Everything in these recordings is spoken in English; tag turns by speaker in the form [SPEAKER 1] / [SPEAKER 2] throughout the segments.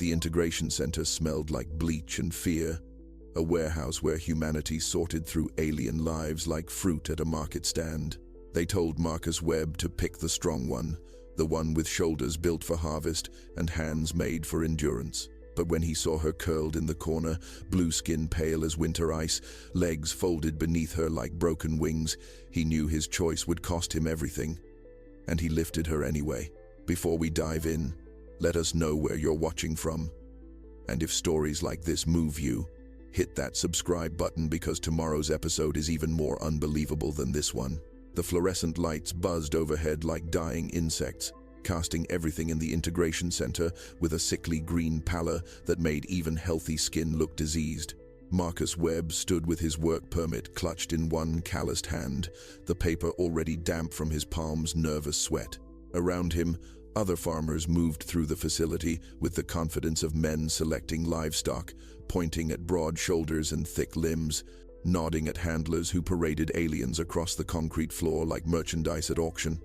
[SPEAKER 1] The integration center smelled like bleach and fear, a warehouse where humanity sorted through alien lives like fruit at a market stand. They told Marcus Webb to pick the strong one, the one with shoulders built for harvest and hands made for endurance. But when he saw her curled in the corner, blue skin pale as winter ice, legs folded beneath her like broken wings, he knew his choice would cost him everything. And he lifted her anyway. Before we dive in, let us know where you're watching from. And if stories like this move you, hit that subscribe button because tomorrow's episode is even more unbelievable than this one. The fluorescent lights buzzed overhead like dying insects, casting everything in the integration center with a sickly green pallor that made even healthy skin look diseased. Marcus Webb stood with his work permit clutched in one calloused hand, the paper already damp from his palm's nervous sweat. Around him, other farmers moved through the facility with the confidence of men selecting livestock, pointing at broad shoulders and thick limbs, nodding at handlers who paraded aliens across the concrete floor like merchandise at auction.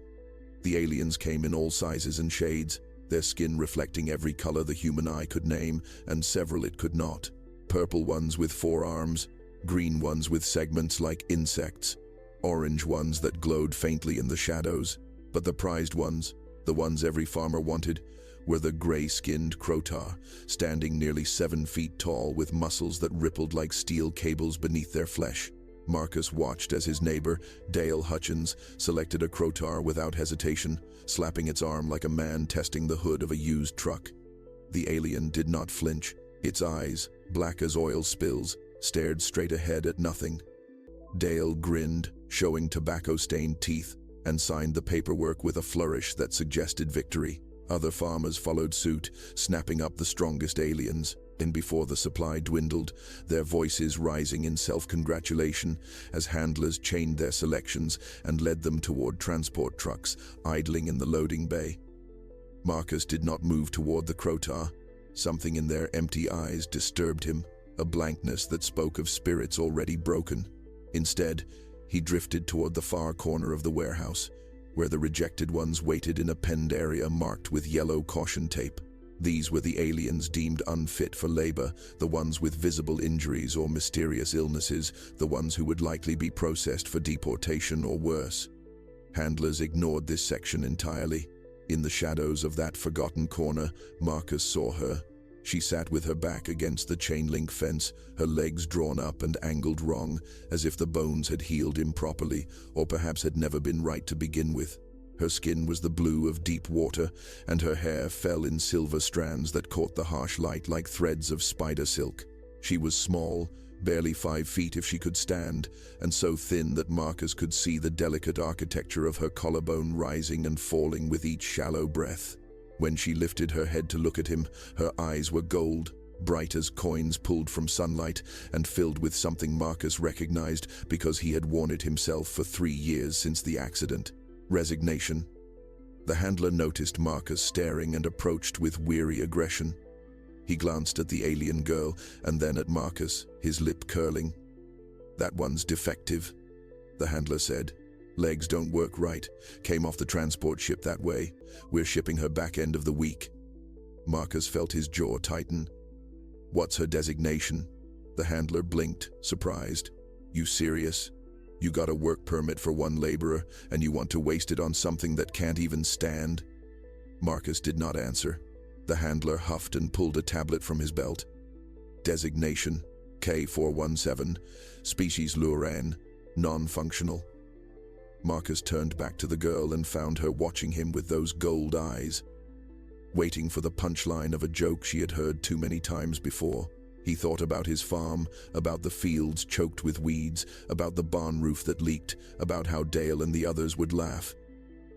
[SPEAKER 1] The aliens came in all sizes and shades, their skin reflecting every color the human eye could name, and several it could not. Purple ones with 4 arms, green ones with segments like insects, orange ones that glowed faintly in the shadows. But the prized ones, the ones every farmer wanted, were the gray-skinned Krotar, standing nearly 7 feet tall with muscles that rippled like steel cables beneath their flesh. Marcus watched as his neighbor, Dale Hutchins, selected a Krotar without hesitation, slapping its arm like a man testing the hood of a used truck. The alien did not flinch. Its eyes, black as oil spills, stared straight ahead at nothing. Dale grinned, showing tobacco-stained teeth, and signed the paperwork with a flourish that suggested victory. Other farmers followed suit, snapping up the strongest aliens. And before the supply dwindled, their voices rising in self-congratulation as handlers chained their selections and led them toward transport trucks idling in the loading bay. Marcus did not move toward the Krotar. Something in their empty eyes disturbed him, a blankness that spoke of spirits already broken. Instead, he drifted toward the far corner of the warehouse, where the rejected ones waited in a penned area marked with yellow caution tape. These were the aliens deemed unfit for labor, the ones with visible injuries or mysterious illnesses, the ones who would likely be processed for deportation or worse. Handlers ignored this section entirely. In the shadows of that forgotten corner, Marcus saw her. She sat with her back against the chain-link fence, her legs drawn up and angled wrong, as if the bones had healed improperly, or perhaps had never been right to begin with. Her skin was the blue of deep water, and her hair fell in silver strands that caught the harsh light like threads of spider silk. She was small, barely 5 feet if she could stand, and so thin that Marcus could see the delicate architecture of her collarbone rising and falling with each shallow breath. When she lifted her head to look at him, her eyes were gold, bright as coins pulled from sunlight, and filled with something Marcus recognized because he had worn it himself for 3 years since the accident. Resignation. The handler noticed Marcus staring and approached with weary aggression. He glanced at the alien girl and then at Marcus, his lip curling. "That one's defective," the handler said. "Legs don't work right. Came off the transport ship that way. We're shipping her back end of the week." Marcus felt his jaw tighten. "What's her designation?" The handler blinked, surprised. "You serious? You got a work permit for one laborer, and you want to waste it on something that can't even stand?" Marcus did not answer. The handler huffed and pulled a tablet from his belt. "Designation, K417, species Luran, non-functional." Marcus turned back to the girl and found her watching him with those gold eyes, waiting for the punchline of a joke she had heard too many times before. He thought about his farm, about the fields choked with weeds, about the barn roof that leaked, about how Dale and the others would laugh.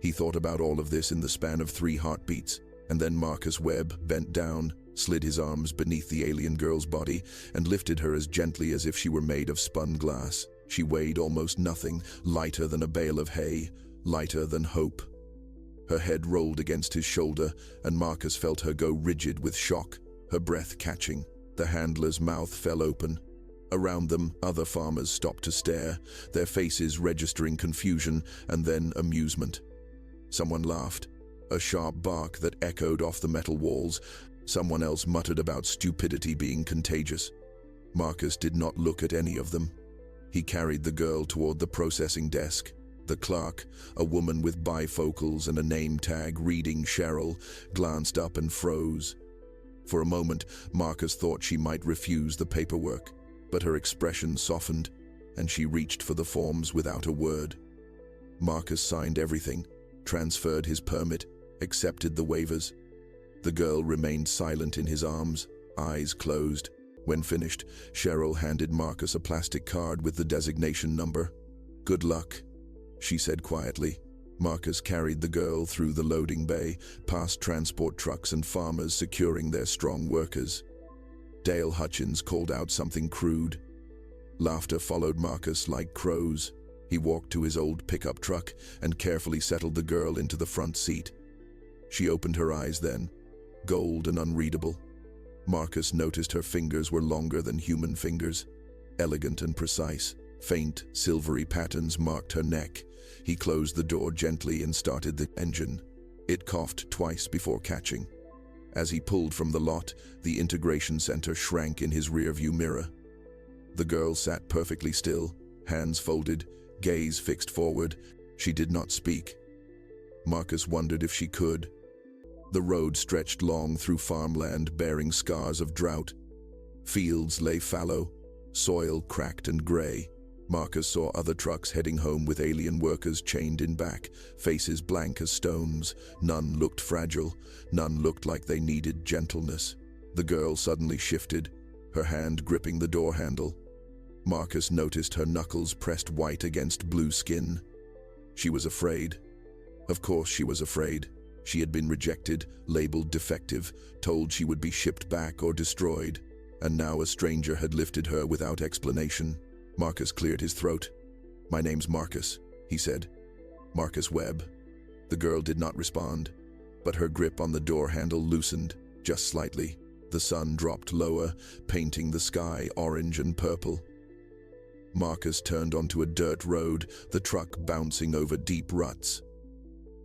[SPEAKER 1] He thought about all of this in the span of 3 heartbeats, and then Marcus Webb bent down, slid his arms beneath the alien girl's body, and lifted her as gently as if she were made of spun glass. She weighed almost nothing, lighter than a bale of hay, lighter than hope. Her head rolled against his shoulder, and Marcus felt her go rigid with shock, her breath catching. The handler's mouth fell open. Around them, other farmers stopped to stare, their faces registering confusion and then amusement. Someone laughed, a sharp bark that echoed off the metal walls. Someone else muttered about stupidity being contagious. Marcus did not look at any of them. He carried the girl toward the processing desk. The clerk, a woman with bifocals and a name tag reading Cheryl, glanced up and froze. For a moment, Marcus thought she might refuse the paperwork, but her expression softened, and she reached for the forms without a word. Marcus signed everything, transferred his permit, accepted the waivers. The girl remained silent in his arms, eyes closed. When finished, Cheryl handed Marcus a plastic card with the designation number. "Good luck," she said quietly. Marcus carried the girl through the loading bay, past transport trucks and farmers securing their strong workers. Dale Hutchins called out something crude. Laughter followed Marcus like crows. He walked to his old pickup truck and carefully settled the girl into the front seat. She opened her eyes then, gold and unreadable. Marcus noticed her fingers were longer than human fingers, elegant and precise. Faint, silvery patterns marked her neck. He closed the door gently and started the engine. It coughed twice before catching. As he pulled from the lot, the integration center shrank in his rearview mirror. The girl sat perfectly still, hands folded, gaze fixed forward. She did not speak. Marcus wondered if she could. The road stretched long through farmland bearing scars of drought. Fields lay fallow, soil cracked and gray. Marcus saw other trucks heading home with alien workers chained in back, faces blank as stones. None looked fragile, none looked like they needed gentleness. The girl suddenly shifted, her hand gripping the door handle. Marcus noticed her knuckles pressed white against blue skin. She was afraid. Of course she was afraid. She had been rejected, labeled defective, told she would be shipped back or destroyed. And now a stranger had lifted her without explanation. Marcus cleared his throat. "My name's Marcus," he said. "Marcus Webb." The girl did not respond, but her grip on the door handle loosened, just slightly. The sun dropped lower, painting the sky orange and purple. Marcus turned onto a dirt road, the truck bouncing over deep ruts.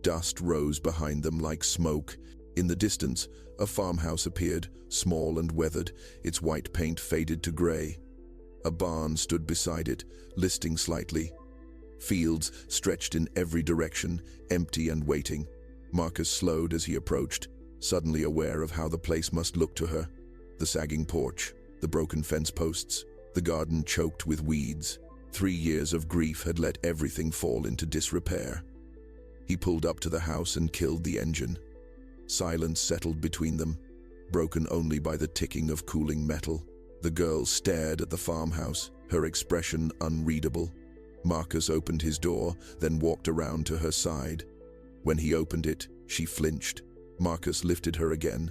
[SPEAKER 1] Dust rose behind them like smoke. In the distance, a farmhouse appeared, small and weathered, its white paint faded to gray. A barn stood beside it, listing slightly. Fields stretched in every direction, empty and waiting. Marcus slowed as he approached, suddenly aware of how the place must look to her. The sagging porch, the broken fence posts, the garden choked with weeds. 3 years of grief had let everything fall into disrepair. He pulled up to the house and killed the engine. Silence settled between them, broken only by the ticking of cooling metal. The girl stared at the farmhouse, her expression unreadable. Marcus opened his door, then walked around to her side. When he opened it, she flinched. Marcus lifted her again,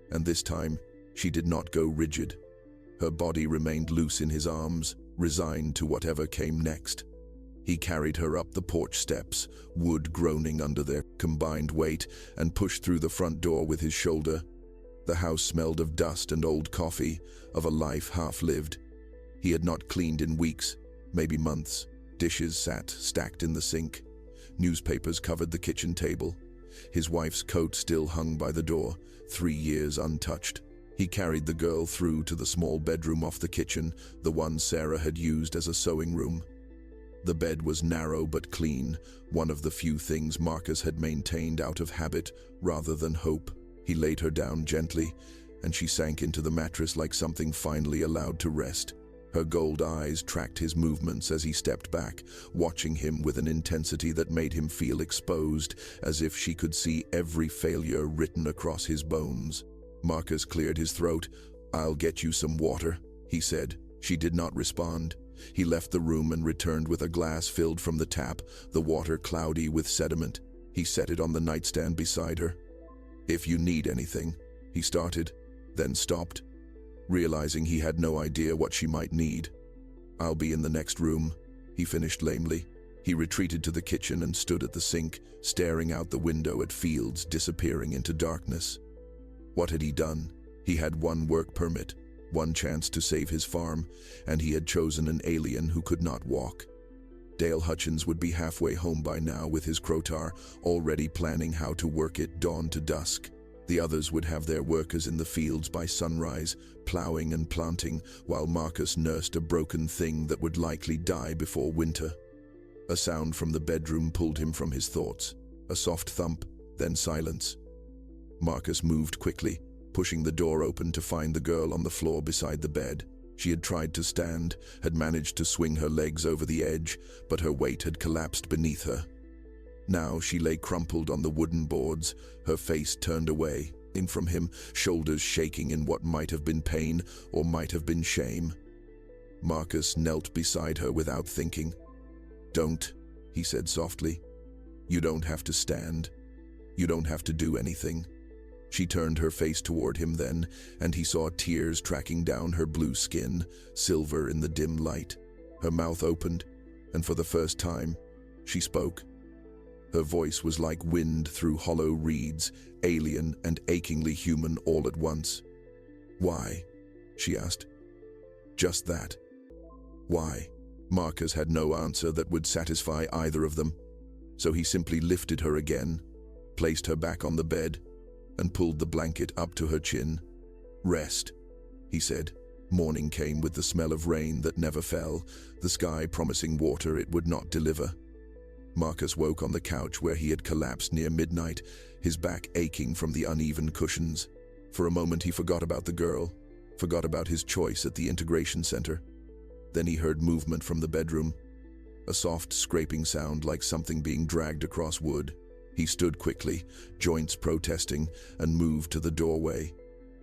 [SPEAKER 1] and this time, she did not go rigid. Her body remained loose in his arms, resigned to whatever came next. He carried her up the porch steps, wood groaning under their combined weight, and pushed through the front door with his shoulder. The house smelled of dust and old coffee, of a life half-lived. He had not cleaned in weeks, maybe months. Dishes sat stacked in the sink. Newspapers covered the kitchen table. His wife's coat still hung by the door, 3 years untouched. He carried the girl through to the small bedroom off the kitchen, the one Sarah had used as a sewing room. The bed was narrow but clean, one of the few things Marcus had maintained out of habit rather than hope. He laid her down gently, and she sank into the mattress like something finally allowed to rest. Her gold eyes tracked his movements as he stepped back, watching him with an intensity that made him feel exposed, as if she could see every failure written across his bones. Marcus cleared his throat. "I'll get you some water," he said. She did not respond. He left the room and returned with a glass filled from the tap, the water cloudy with sediment. He set it on the nightstand beside her. "If you need anything," he started, then stopped, realizing he had no idea what she might need. "I'll be in the next room," he finished lamely. He retreated to the kitchen and stood at the sink, staring out the window at fields disappearing into darkness. What had he done? He had one work permit, one chance to save his farm, and he had chosen an alien who could not walk. Dale Hutchins would be halfway home by now with his Crotar, already planning how to work it dawn to dusk. The others would have their workers in the fields by sunrise, plowing and planting, while Marcus nursed a broken thing that would likely die before winter. A sound from the bedroom pulled him from his thoughts. A soft thump, then silence. Marcus moved quickly, pushing the door open to find the girl on the floor beside the bed. She had tried to stand, had managed to swing her legs over the edge, but her weight had collapsed beneath her. Now she lay crumpled on the wooden boards, her face turned away, in from him, shoulders shaking in what might have been pain or might have been shame. Marcus knelt beside her without thinking. "Don't," he said softly. "You don't have to stand. You don't have to do anything." She turned her face toward him then, and he saw tears tracking down her blue skin, silver in the dim light. Her mouth opened, and for the first time, she spoke. Her voice was like wind through hollow reeds, alien and achingly human all at once. "Why?" she asked. "Just that. Why?" Marcus had no answer that would satisfy either of them, so he simply lifted her again, placed her back on the bed, and pulled the blanket up to her chin. "Rest," he said. Morning came with the smell of rain that never fell, the sky promising water it would not deliver. Marcus woke on the couch where he had collapsed near midnight, his back aching from the uneven cushions. For a moment he forgot about the girl, forgot about his choice at the integration center. Then he heard movement from the bedroom, a soft scraping sound like something being dragged across wood. He stood quickly, joints protesting, and moved to the doorway.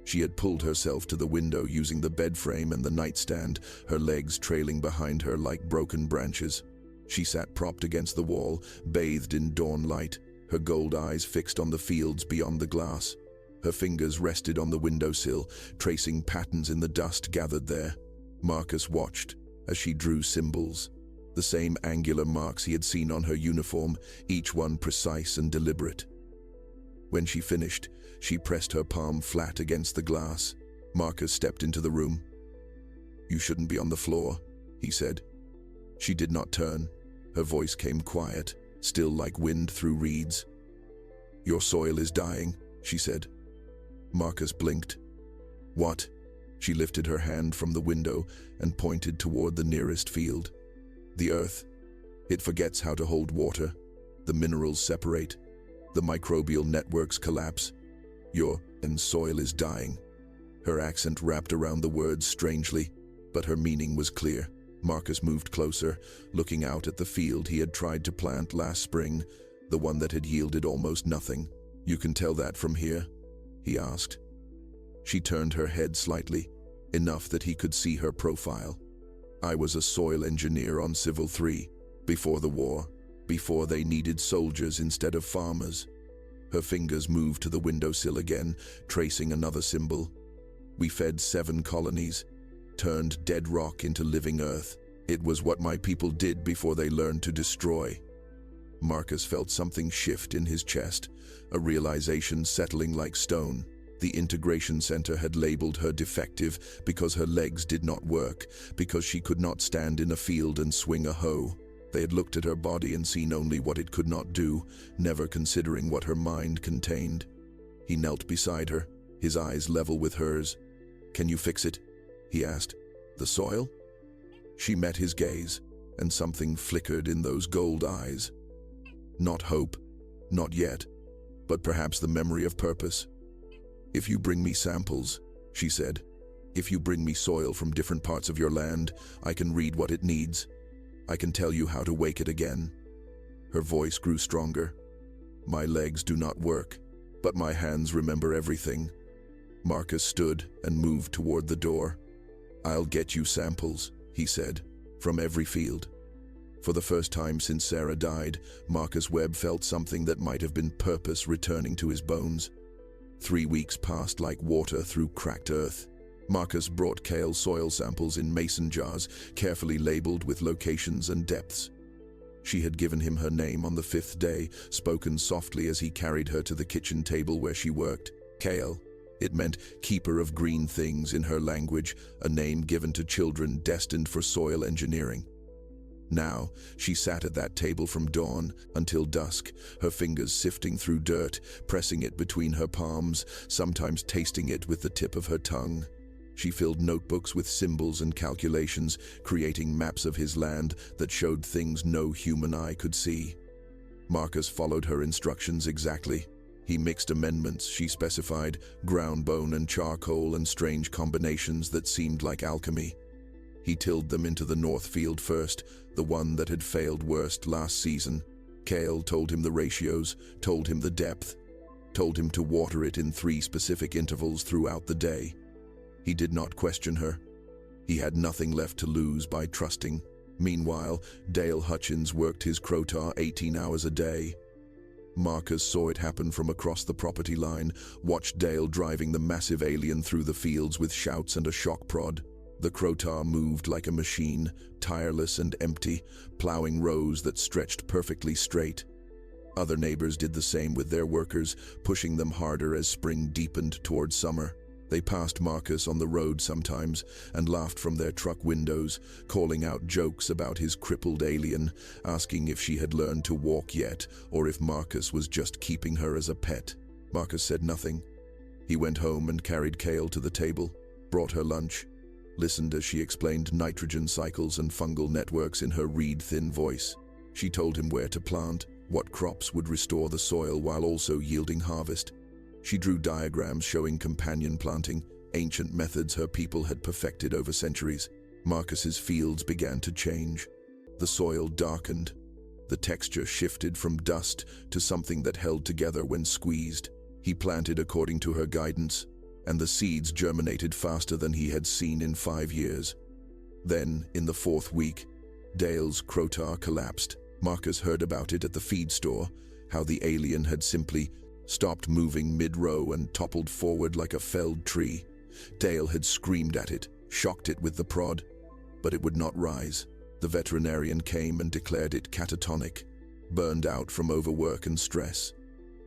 [SPEAKER 1] She had pulled herself to the window using the bed frame and the nightstand, her legs trailing behind her like broken branches. She sat propped against the wall, bathed in dawn light, her gold eyes fixed on the fields beyond the glass. Her fingers rested on the windowsill, tracing patterns in the dust gathered there. Marcus watched as she drew symbols, the same angular marks he had seen on her uniform, each one precise and deliberate. When she finished, she pressed her palm flat against the glass. Marcus stepped into the room. "You shouldn't be on the floor," he said. She did not turn. Her voice came quiet, still like wind through reeds. "Your soil is dying," she said. Marcus blinked. "What?" She lifted her hand from the window and pointed toward the nearest field. "The earth. It forgets how to hold water. The minerals separate. The microbial networks collapse. Your soil is dying." Her accent wrapped around the words strangely, but her meaning was clear. Marcus moved closer, looking out at the field he had tried to plant last spring, the one that had yielded almost nothing. "You can tell that from here?" he asked. She turned her head slightly, enough that he could see her profile. "I was a soil engineer on Civil 3, before the war, before they needed soldiers instead of farmers." Her fingers moved to the windowsill again, tracing another symbol. "We fed 7 colonies, turned dead rock into living earth. It was what my people did before they learned to destroy." Marcus felt something shift in his chest, a realization settling like stone. The integration center had labeled her defective because her legs did not work, because she could not stand in a field and swing a hoe. They had looked at her body and seen only what it could not do, never considering what her mind contained. He knelt beside her, his eyes level with hers. "Can you fix it?" he asked. "The soil?" She met his gaze, and something flickered in those gold eyes. Not hope, not yet, but perhaps the memory of purpose. "If you bring me samples," she said, "if you bring me soil from different parts of your land, I can read what it needs. I can tell you how to wake it again." Her voice grew stronger. "My legs do not work, but my hands remember everything." Marcus stood and moved toward the door. "I'll get you samples," he said, "from every field." For the first time since Sarah died, Marcus Webb felt something that might have been purpose returning to his bones. 3 weeks passed like water through cracked earth. Marcus brought Kael soil samples in mason jars, carefully labeled with locations and depths. She had given him her name on the 5th day, spoken softly as he carried her to the kitchen table where she worked. Kael. It meant keeper of green things in her language, a name given to children destined for soil engineering. Now, she sat at that table from dawn until dusk, her fingers sifting through dirt, pressing it between her palms, sometimes tasting it with the tip of her tongue. She filled notebooks with symbols and calculations, creating maps of his land that showed things no human eye could see. Marcus followed her instructions exactly. He mixed amendments, she specified, ground bone and charcoal and strange combinations that seemed like alchemy. He tilled them into the north field first, the one that had failed worst last season. Kael told him the ratios, told him the depth, told him to water it in 3 specific intervals throughout the day. He did not question her. He had nothing left to lose by trusting. Meanwhile, Dale Hutchins worked his Crotar 18 hours a day. Marcus saw it happen from across the property line, watched Dale driving the massive alien through the fields with shouts and a shock prod. The Crotar moved like a machine, tireless and empty, plowing rows that stretched perfectly straight. Other neighbors did the same with their workers, pushing them harder as spring deepened toward summer. They passed Marcus on the road sometimes and laughed from their truck windows, calling out jokes about his crippled alien, asking if she had learned to walk yet or if Marcus was just keeping her as a pet. Marcus said nothing. He went home and carried Kael to the table, brought her lunch, listened as she explained nitrogen cycles and fungal networks in her reed-thin voice. She told him where to plant, what crops would restore the soil while also yielding harvest. She drew diagrams showing companion planting, ancient methods her people had perfected over centuries. Marcus's fields began to change. The soil darkened. The texture shifted from dust to something that held together when squeezed. He planted according to her guidance, and the seeds germinated faster than he had seen in 5 years. Then, in the 4th week, Dale's Crotar collapsed. Marcus heard about it at the feed store, how the alien had simply stopped moving mid-row and toppled forward like a felled tree. Dale had screamed at it, shocked it with the prod, but it would not rise. The veterinarian came and declared it catatonic, burned out from overwork and stress.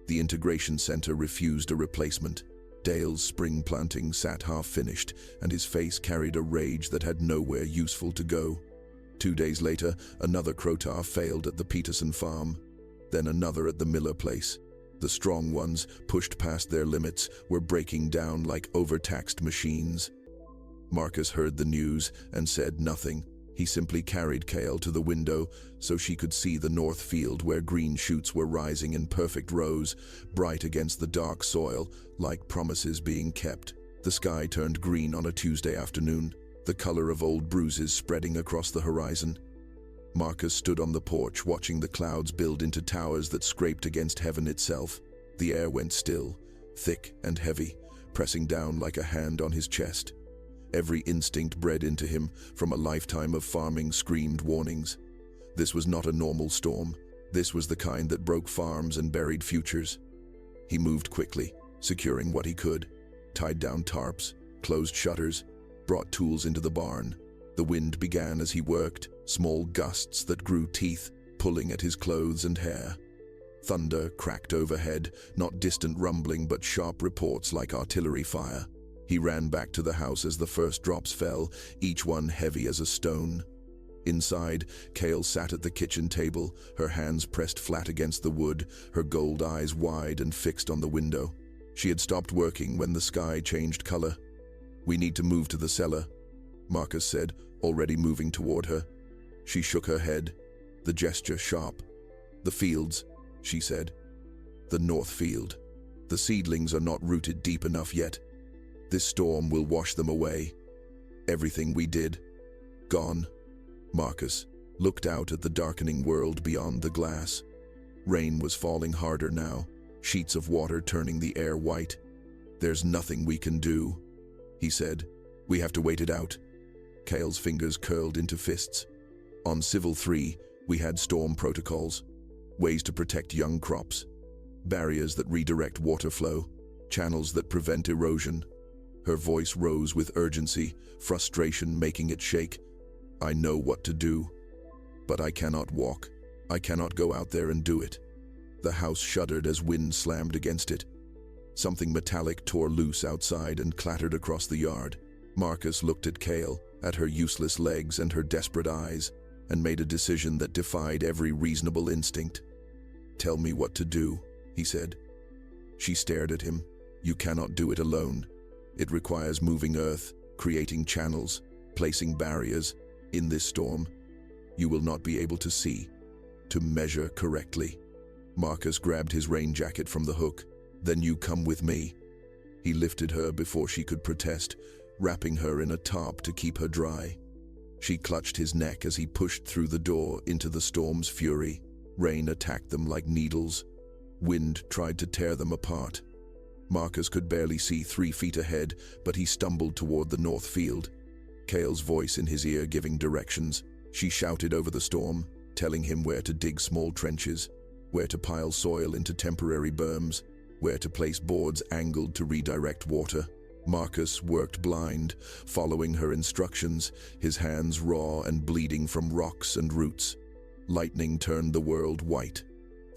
[SPEAKER 1] The integration center refused a replacement. Dale's spring planting sat half-finished, and his face carried a rage that had nowhere useful to go. 2 days later, another Crotar failed at the Peterson farm, then another at the Miller place. The strong ones, pushed past their limits, were breaking down like overtaxed machines. Marcus heard the news and said nothing. He simply carried Kael to the window so she could see the north field where green shoots were rising in perfect rows, bright against the dark soil, like promises being kept. The sky turned green on a Tuesday afternoon, the color of old bruises spreading across the horizon. Marcus stood on the porch watching the clouds build into towers that scraped against heaven itself. The air went still, thick and heavy, pressing down like a hand on his chest. Every instinct bred into him from a lifetime of farming screamed warnings. This was not a normal storm. This was the kind that broke farms and buried futures. He moved quickly, securing what he could, tied down tarps, closed shutters, brought tools into the barn. The wind began as he worked, small gusts that grew teeth, pulling at his clothes and hair. Thunder cracked overhead, not distant rumbling but sharp reports like artillery fire. He ran back to the house as the first drops fell, each one heavy as a stone. Inside, Kael sat at the kitchen table, her hands pressed flat against the wood, her gold eyes wide and fixed on the window. She had stopped working when the sky changed color. "We need to move to the cellar," Marcus said, already moving toward her. She shook her head, the gesture sharp. "The fields," she said. "The north field. The seedlings are not rooted deep enough yet. This storm will wash them away. Everything we did, gone." Marcus looked out at the darkening world beyond the glass. Rain was falling harder now, sheets of water turning the air white. "There's nothing we can do," he said. "We have to wait it out." Kael's fingers curled into fists. On Civil 3, we had storm protocols, ways to protect young crops, barriers that redirect water flow, channels that prevent erosion. Her voice rose with urgency, frustration making it shake. "I know what to do, but I cannot walk. I cannot go out there and do it." The house shuddered as wind slammed against it. Something metallic tore loose outside and clattered across the yard. Marcus looked at Kael, at her useless legs and her desperate eyes. and made a decision that defied every reasonable instinct. "Tell me what to do," he said. She stared at him. "You cannot do it alone. It requires moving Earth, creating channels, placing barriers. In this storm, you will not be able to see, to measure correctly." Marcus grabbed his rain jacket from the hook. "Then you come with me." He lifted her before she could protest, wrapping her in a tarp to keep her dry. She clutched his neck as he pushed through the door into the storm's fury. Rain attacked them like needles. Wind tried to tear them apart. Marcus could barely see 3 feet ahead, but he stumbled toward the north field, Kael's voice in his ear giving directions. She shouted over the storm, telling him where to dig small trenches, where to pile soil into temporary berms, where to place boards angled to redirect water. Marcus worked blind, following her instructions, his hands raw and bleeding from rocks and roots. Lightning turned the world white.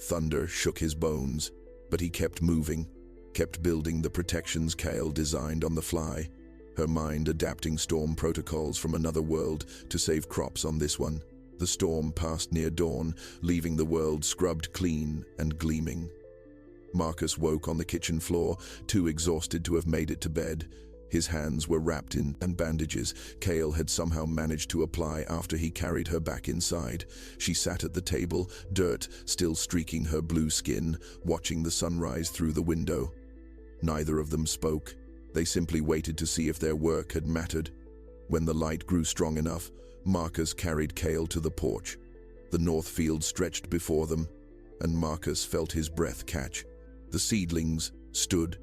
[SPEAKER 1] Thunder shook his bones, but he kept moving, kept building the protections Kael designed on the fly, her mind adapting storm protocols from another world to save crops on this one. The storm passed near dawn, leaving the world scrubbed clean and gleaming. Marcus woke on the kitchen floor, too exhausted to have made it to bed. His hands were wrapped in bandages Kael had somehow managed to apply after he carried her back inside. She sat at the table, dirt still streaking her blue skin, watching the sunrise through the window. Neither of them spoke. They simply waited to see if their work had mattered. When the light grew strong enough, Marcus carried Kael to the porch. The north field stretched before them, and Marcus felt his breath catch. The seedlings stood,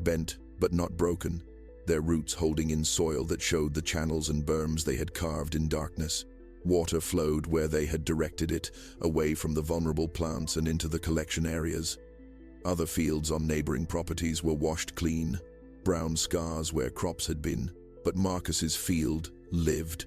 [SPEAKER 1] bent but not broken, their roots holding in soil that showed the channels and berms they had carved in darkness. Water flowed where they had directed it, away from the vulnerable plants and into the collection areas. Other fields on neighboring properties were washed clean, brown scars where crops had been, but Marcus's field lived.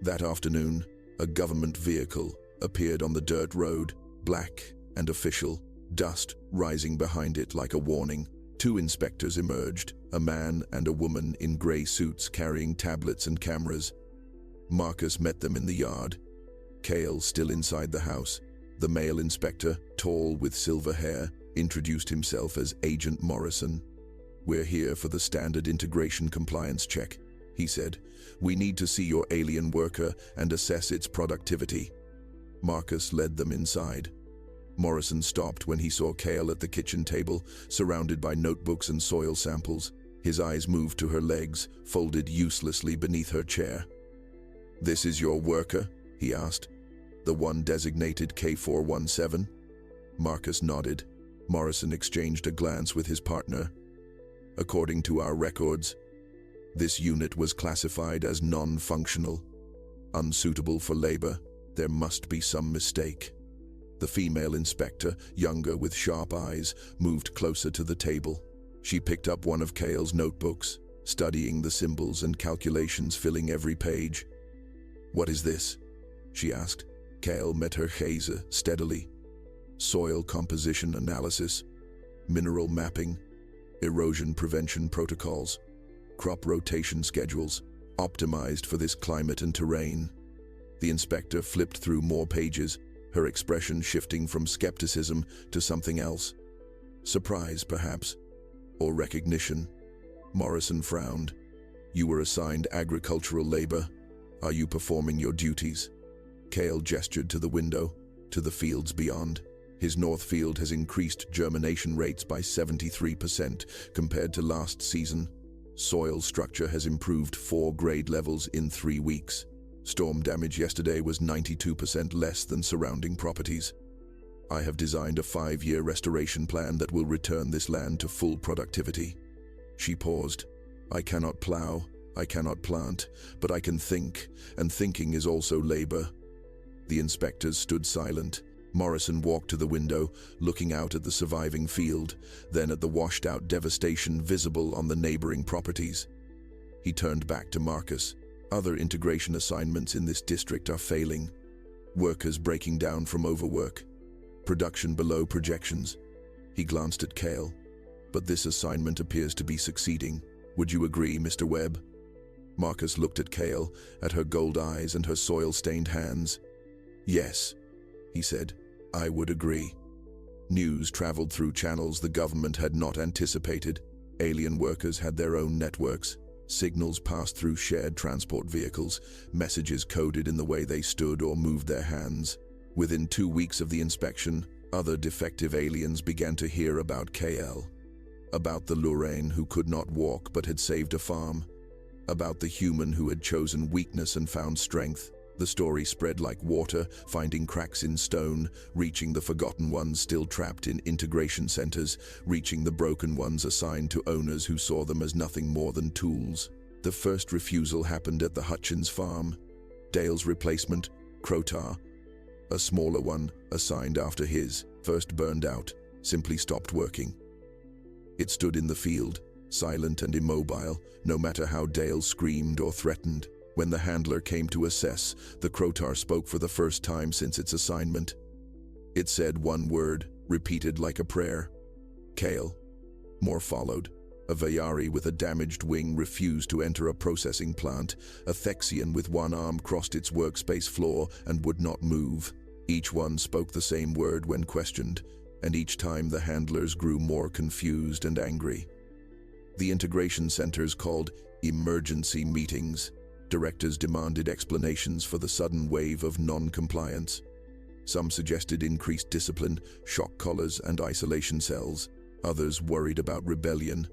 [SPEAKER 1] That afternoon, a government vehicle appeared on the dirt road, black and official, dust rising behind it like a warning. 2 inspectors emerged, a man and a woman in gray suits carrying tablets and cameras. Marcus met them in the yard. Kael still inside the house. The male inspector, tall with silver hair, introduced himself as Agent Morrison. "We're here for the standard integration compliance check," he said. "We need to see your alien worker and assess its productivity." Marcus led them inside. Morrison stopped when he saw Kael at the kitchen table, surrounded by notebooks and soil samples. His eyes moved to her legs, folded uselessly beneath her chair. "This is your worker?" he asked. "The one designated K417? Marcus nodded. Morrison exchanged a glance with his partner. "According to our records, this unit was classified as non-functional, unsuitable for labor. There must be some mistake." The female inspector, younger with sharp eyes, moved closer to the table. She picked up one of Kael's notebooks, studying the symbols and calculations filling every page. "What is this?" she asked. Kael met her gaze steadily. "Soil composition analysis, mineral mapping, erosion prevention protocols, crop rotation schedules, optimized for this climate and terrain." The inspector flipped through more pages, her expression shifting from skepticism to something else. Surprise, perhaps, or recognition. Morrison frowned. "You were assigned agricultural labor. Are you performing your duties?" Kael gestured to the window, to the fields beyond. His north field has increased germination rates by 73% compared to last season. Soil structure has improved 4 grade levels in 3 weeks. Storm damage yesterday was 92% less than surrounding properties. I have designed a 5-year restoration plan that will return this land to full productivity. She paused. "I cannot plow, I cannot plant, but I can think, and thinking is also labor." The inspectors stood silent. Morrison walked to the window, looking out at the surviving field, then at the washed-out devastation visible on the neighboring properties. He turned back to Marcus. "Other integration assignments in this district are failing. Workers breaking down from overwork. Production below projections." He glanced at Kael. "But this assignment appears to be succeeding. Would you agree, Mr. Webb?" Marcus looked at Kael, at her gold eyes and her soil-stained hands. "Yes," he said, "I would agree." News traveled through channels the government had not anticipated. Alien workers had their own networks. Signals passed through shared transport vehicles, messages coded in the way they stood or moved their hands. Within 2 weeks of the inspection, other defective aliens began to hear about Kael. About the Lorraine who could not walk but had saved a farm. About the human who had chosen weakness and found strength. The story spread like water, finding cracks in stone, reaching the forgotten ones still trapped in integration centers, reaching the broken ones assigned to owners who saw them as nothing more than tools. The first refusal happened at the Hutchins farm. Dale's replacement, Crotar, a smaller one, assigned after his, first burned out, simply stopped working. It stood in the field, silent and immobile, no matter how Dale screamed or threatened. When the handler came to assess, the Crotar spoke for the first time since its assignment. It said one word, repeated like a prayer. Kael. More followed. A Vayari with a damaged wing refused to enter a processing plant. A Thexian with one arm crossed its workspace floor and would not move. Each one spoke the same word when questioned, and each time the handlers grew more confused and angry. The integration centers called emergency meetings. Directors demanded explanations for the sudden wave of non-compliance. Some suggested increased discipline, shock collars, and isolation cells. Others worried about rebellion,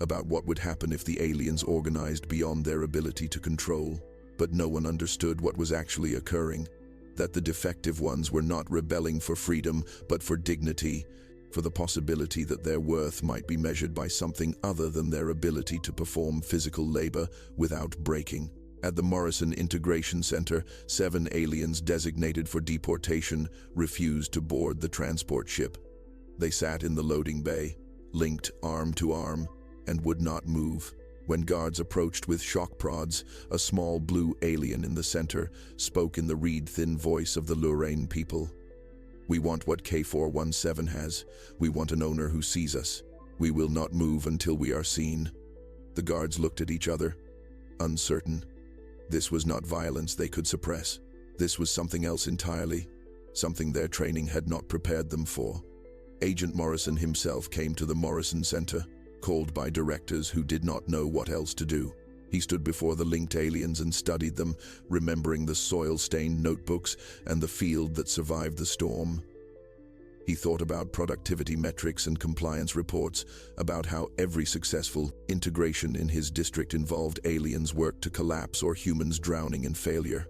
[SPEAKER 1] about what would happen if the aliens organized beyond their ability to control. But no one understood what was actually occurring. That the defective ones were not rebelling for freedom, but for dignity, for the possibility that their worth might be measured by something other than their ability to perform physical labor without breaking. At the Morrison Integration Center, 7 aliens designated for deportation refused to board the transport ship. They sat in the loading bay, linked arm to arm, and would not move. When guards approached with shock prods, a small blue alien in the center spoke in the reed-thin voice of the Lorraine people. "We want what K417 has. We want an owner who sees us. We will not move until we are seen." The guards looked at each other, uncertain. This was not violence they could suppress. This was something else entirely, something their training had not prepared them for. Agent Morrison himself came to the Morrison Center, called by directors who did not know what else to do. He stood before the linked aliens and studied them, remembering the soil-stained notebooks and the field that survived the storm. He thought about productivity metrics and compliance reports, about how every successful integration in his district involved aliens worked to collapse or humans drowning in failure.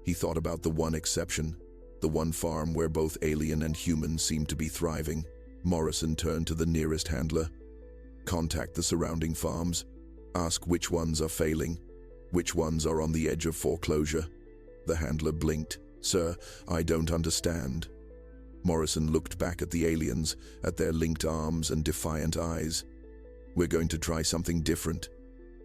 [SPEAKER 1] He thought about the one exception, the one farm where both alien and human seemed to be thriving. Morrison turned to the nearest handler. "Contact the surrounding farms. Ask which ones are failing, which ones are on the edge of foreclosure." The handler blinked. "Sir, I don't understand." Morrison looked back at the aliens, at their linked arms and defiant eyes. "We're going to try something different,"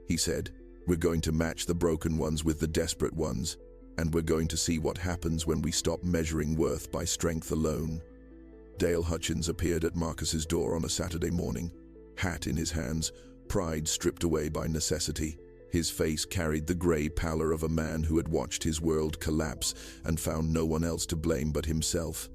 [SPEAKER 1] he said. "We're going to match the broken ones with the desperate ones, and we're going to see what happens when we stop measuring worth by strength alone." Dale Hutchins appeared at Marcus's door on a Saturday morning, hat in his hands, pride stripped away by necessity. His face carried the gray pallor of a man who had watched his world collapse and found no one else to blame but himself.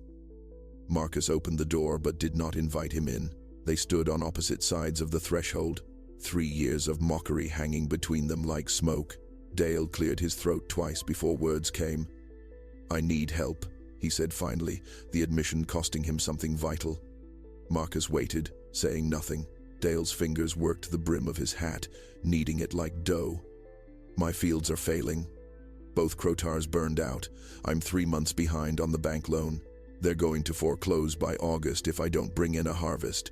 [SPEAKER 1] Marcus opened the door but did not invite him in. They stood on opposite sides of the threshold, 3 years of mockery hanging between them like smoke. Dale cleared his throat twice before words came. "I need help," he said finally, the admission costing him something vital. Marcus waited, saying nothing. Dale's fingers worked the brim of his hat, kneading it like dough. "My fields are failing. Both Crotars burned out. I'm 3 months behind on the bank loan. They're going to foreclose by August if I don't bring in a harvest."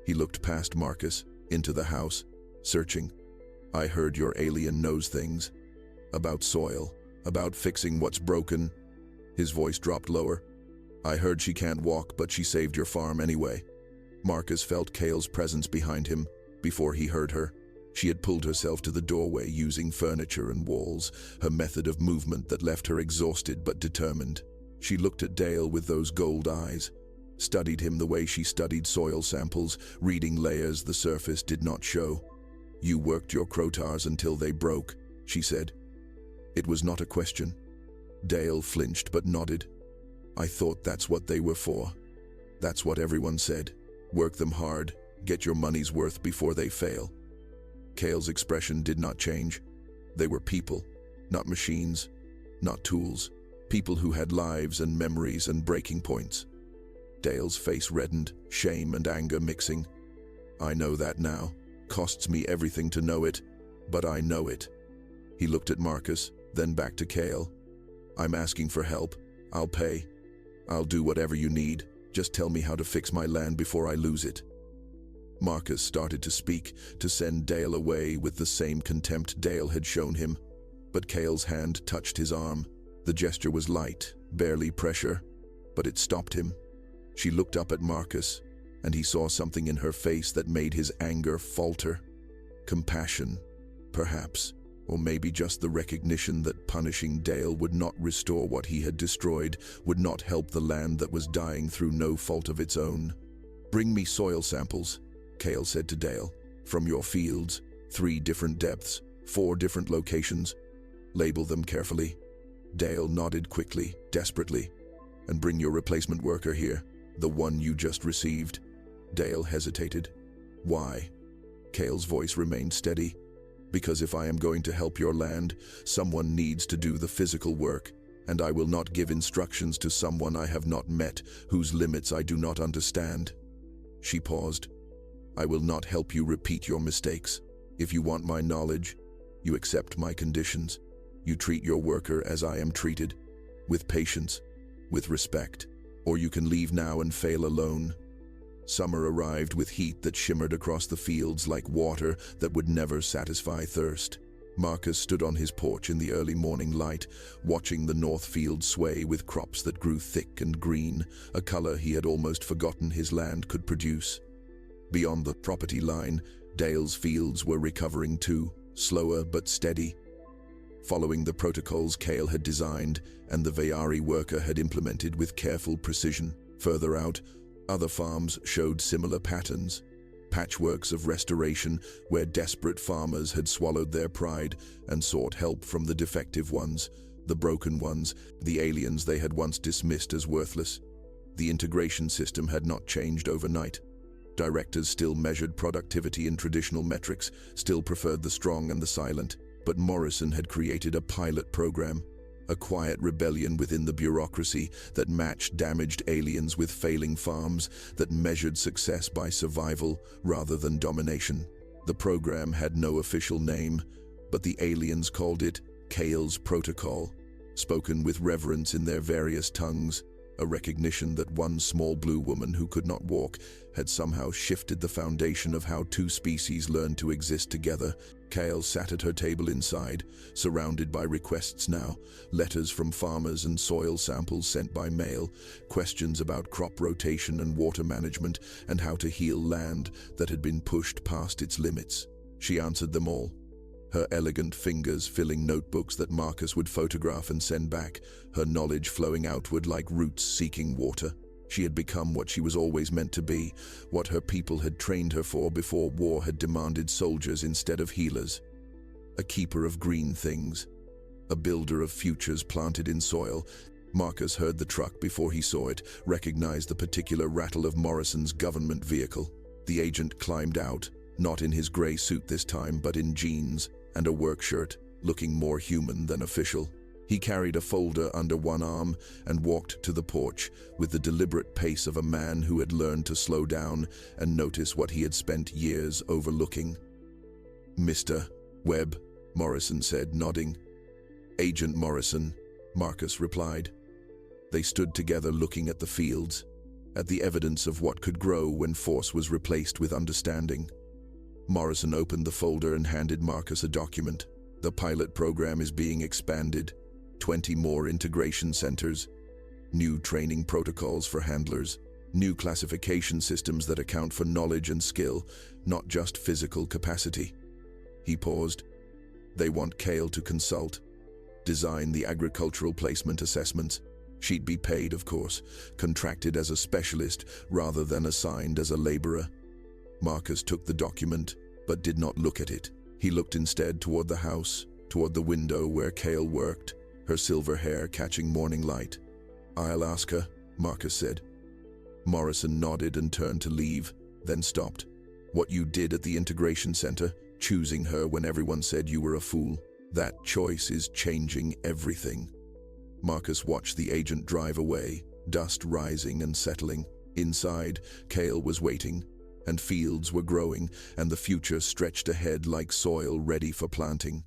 [SPEAKER 1] He looked past Marcus, into the house, searching. "I heard your alien knows things. About soil, about fixing what's broken." His voice dropped lower. "I heard she can't walk, but she saved your farm anyway." Marcus felt Kael's presence behind him before he heard her. She had pulled herself to the doorway using furniture and walls, her method of movement that left her exhausted but determined. She looked at Dale with those gold eyes, studied him the way she studied soil samples, reading layers the surface did not show. "You worked your Crotars until they broke. she said. It was not a question. Dale flinched but nodded. I thought that's what they were for. That's what everyone said. Work them hard, get your money's worth before they fail. Kael's expression did not change. They were people, not machines, not tools. People who had lives and memories and breaking points. Dale's face reddened, shame and anger mixing. I know that now. Costs me everything to know it, but I know it. He looked at Marcus, then back to Kael. I'm asking for help. I'll pay. I'll do whatever you need. Just tell me how to fix my land before I lose it. Marcus started to speak, to send Dale away with the same contempt Dale had shown him. But Kael's hand touched his arm. The gesture was light, barely pressure, but it stopped him. She looked up at Marcus, and he saw something in her face that made his anger falter. Compassion, perhaps, or maybe just the recognition that punishing Dale would not restore what he had destroyed, would not help the land that was dying through no fault of its own. Bring me soil samples, Kael said to Dale, from your fields, 3 different depths, 4 different locations. Label them carefully. Dale nodded quickly, desperately. And bring your replacement worker here, the one you just received. Dale hesitated. Why? Kael's voice remained steady. Because if I am going to help your land, someone needs to do the physical work, and I will not give instructions to someone I have not met, whose limits I do not understand. She paused. I will not help you repeat your mistakes. If you want my knowledge, you accept my conditions. You treat your worker as I am treated, with patience, with respect, or you can leave now and fail alone. Summer arrived with heat that shimmered across the fields like water that would never satisfy thirst. Marcus stood on his porch in the early morning light, watching the north field sway with crops that grew thick and green, a color he had almost forgotten his land could produce. Beyond the property line, Dale's fields were recovering too, slower but steady. Following the protocols Kael had designed and the Vayari worker had implemented with careful precision. Further out, other farms showed similar patterns, patchworks of restoration where desperate farmers had swallowed their pride and sought help from the defective ones, the broken ones, the aliens they had once dismissed as worthless. The integration system had not changed overnight. Directors still measured productivity in traditional metrics, still preferred the strong and the silent. But Morrison had created a pilot program, a quiet rebellion within the bureaucracy that matched damaged aliens with failing farms, that measured success by survival rather than domination. The program had no official name, but the aliens called it Kael's Protocol, spoken with reverence in their various tongues, a recognition that one small blue woman who could not walk had somehow shifted the foundation of how 2 species learned to exist together. Kael sat at her table inside, surrounded by requests now, letters from farmers and soil samples sent by mail, questions about crop rotation and water management, and how to heal land that had been pushed past its limits. She answered them all, her elegant fingers filling notebooks that Marcus would photograph and send back, her knowledge flowing outward like roots seeking water. She had become what she was always meant to be, what her people had trained her for before war had demanded soldiers instead of healers. A keeper of green things, a builder of futures planted in soil. Marcus heard the truck before he saw it, recognized the particular rattle of Morrison's government vehicle. The agent climbed out, not in his gray suit this time, but in jeans and a work shirt, looking more human than official. He carried a folder under one arm and walked to the porch with the deliberate pace of a man who had learned to slow down and notice what he had spent years overlooking. Mr. Webb, Morrison said, nodding. Agent Morrison, Marcus replied. They stood together looking at the fields, at the evidence of what could grow when force was replaced with understanding. Morrison opened the folder and handed Marcus a document. The pilot program is being expanded. 20 more integration centers, new training protocols for handlers, new classification systems that account for knowledge and skill, not just physical capacity. He paused. They want Kael to consult, design the agricultural placement assessments. She'd be paid, of course, contracted as a specialist rather than assigned as a laborer. Marcus took the document, but did not look at it. He looked instead toward the house, toward the window where Kael worked, her silver hair catching morning light. "I'll ask her," Marcus said. Morrison nodded and turned to leave, then stopped. "What you did at the integration center, choosing her when everyone said you were a fool, that choice is changing everything." Marcus watched the agent drive away, dust rising and settling. Inside, Kael was waiting, and fields were growing, and the future stretched ahead like soil ready for planting.